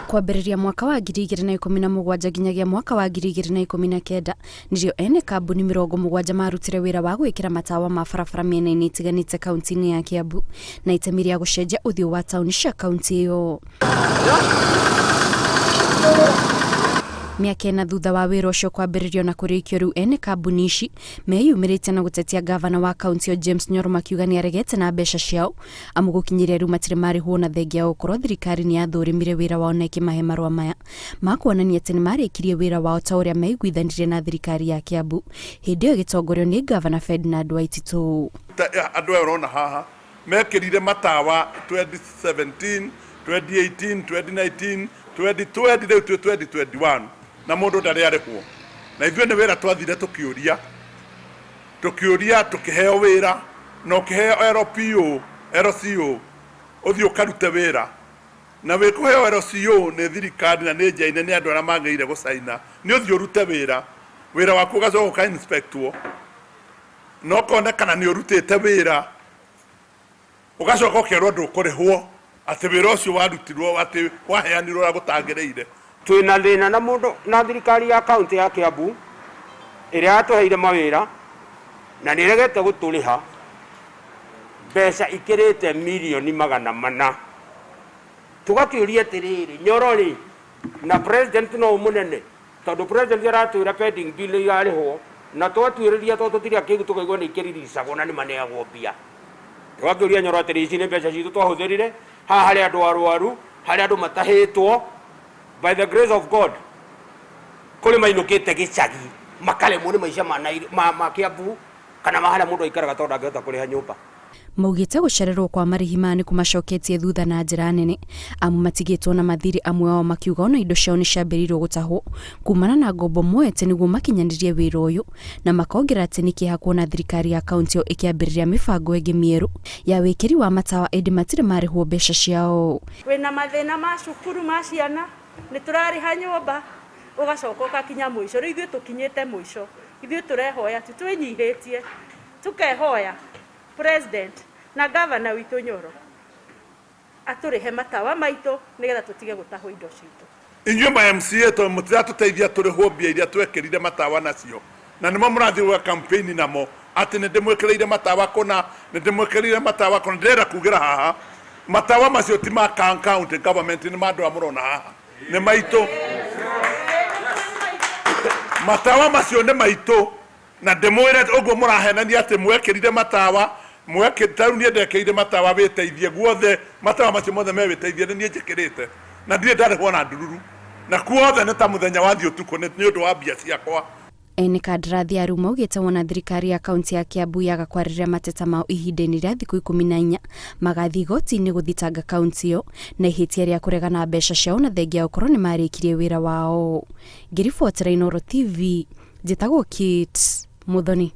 Kwambĩrĩria mwaka wa 2017 nginyagia mwaka wa 2019 nĩrĩo ene kambuni 70 marutire wĩra wa gwĩkĩra matawa ma barabara mĩena-inĩ itiganĩte kaunti-inĩ ya Kiambu na itemi rĩa gũcenjia ũthiũ wa taũni cia kaunti ĩyo. Mĩaka ĩna thutha wa wĩra ũcio kwambĩrĩrio na kũrĩkio, rĩu ene kambuni ici meyumĩrĩte na gũtetia gavana wa kaunti ĩyo James Nyoro makiuga nĩaregete na mbeca ciao amu gũkinyĩria rĩu matirĩ marĩhwo na thengia ya gũkorwo thirikari nĩyathũrimire wĩra wao na ĩkĩmahe marũa maya ma kuonania atĩ nĩmarĩkirie wĩra wao ta ũrĩa maiguithanirie na thirikari ya Kiambu hĩndĩ ĩyo gĩtongorio nĩ gavana Ferdinand Waititu. Andũ aya ũrona haha mekĩrire matawa 2017, 2018, 2019, 2020 rĩu 2021 na mũndũ ndarĩ arĩhwo, na ithuĩ nĩ wĩra twathire tũkĩũria tũkĩheo wĩra na ũkĩheo LCO ũthiĩ ũkarute wĩra na wĩkũheo LCO nĩ thirikari na nĩ njaine nĩ andũ arĩa magĩrĩire gũcaina nĩ ũthiĩ ũrute wĩra waku ũgacoka ũka-inspectwo na ũkonekana nĩ ũrutĩte wĩra ũgacoka ũkerwo ndũkũrĩhwo atĩ wĩra ũcio warutirwo atĩ waheanirwo ũrĩa gũtagĩrĩire. Twina thĩna na mũndũ na thirikari ya kaunti ya Kiambu ĩrĩa yatũheire mawĩra na nĩregete gũtũrĩha mbeca ikĩrĩte mirioni 400. Tũgakĩũria atĩrĩrĩ, Nyoro rĩ na president no mũnene tondũ president aratwĩra pending bill yarĩhwo na twatuĩrĩria tondũ tũtirĩ akĩgu tũkaigua nĩ ikĩriricagwo na nĩ maneagwo mbia. Tũgakĩũria Nyoro atĩrĩ ici nĩ mbeca citũ twahũthĩrire haha harĩ andũ arwaru, harĩ andũ matahĩtwo. By the grace of God, kũrĩ mainũkĩte gĩcagi makaremwo nĩ maica ma Kiambu kana maharĩa mũndũ aikaraga tondũ angĩhota kũrĩha nyũmba. Maugĩte gũcererwo kwa marĩhi maya nĩkũmacoketie thutha na njĩra nene amu matigĩtwo na mathirĩ amwe ao makiuga ona indo ciao nĩciambĩrĩirio gũtahwo kumana na ngombo moete nĩguo makinyanĩrie wĩra ũyũ na makongerera atĩ nĩ kĩeha kuona thirikari ya kaunti ĩyo ĩkĩambĩrĩria mĩbango ĩngĩ mĩerũ ya wĩkĩri wa matawa ĩndĩ matirĩ marĩhwo mbeca ciao. Wĩna mathĩna ma cukuru ma ciana nĩ tũrarĩha nyũmba ũgacoka ũgakinya mũico, rĩu ithuĩ tũkinyĩte mũico, ithuĩ tũrehoya twĩnyihĩtie tũkehoya president na gavana witũ Nyoro atũrĩhe matawa maitũ nĩgetha tũtige gũtahwo indo citũ. Inyuĩ ma MCA to mũtiratũteithia tũrĩhwo mbia iria twekĩrire matawa nacio na nĩmo mũrathiĩ gwa campaign namo atĩ nĩ ndĩmwĩkĩrĩire matawa kũna, nĩ ndĩmwĩkĩrĩire matawa kũna. Ndĩrenda kugĩra haha matawa macio ti ma county government, nĩ ma andũ amũrona haha nĩ maitũ. Matawa macio nĩ maitũ na ndĩmwĩre ũguo mũrahenania atĩ mwekĩrire matawa tarĩu niĩ ndekĩrire matawa wĩteithie guothe, matawa macio mothe mewĩteithie nĩ niĩ njĩkĩrĩte na ndirĩ ndarĩhwo na ndururu na kuothe nĩ ta mũthenya wathiĩ ũtukũ nĩ ũndũ wa mbia ciakwa. Ene kandarathi a rĩu maugĩte wona thirikari ya kaunti ya Kiambu yaga kwarĩrĩra mateta mao ihinda-inĩ rĩa thikũ 14 magathiĩ igoti-inĩ gũthitanga kaunti ĩyo na ihĩtia rĩa kũrega na mbeca ciao na thengia ya gũkorwo nĩ marĩkirie wĩra wao. Ngĩribotera Inooro TV, njĩtagwo Kate Muthoni.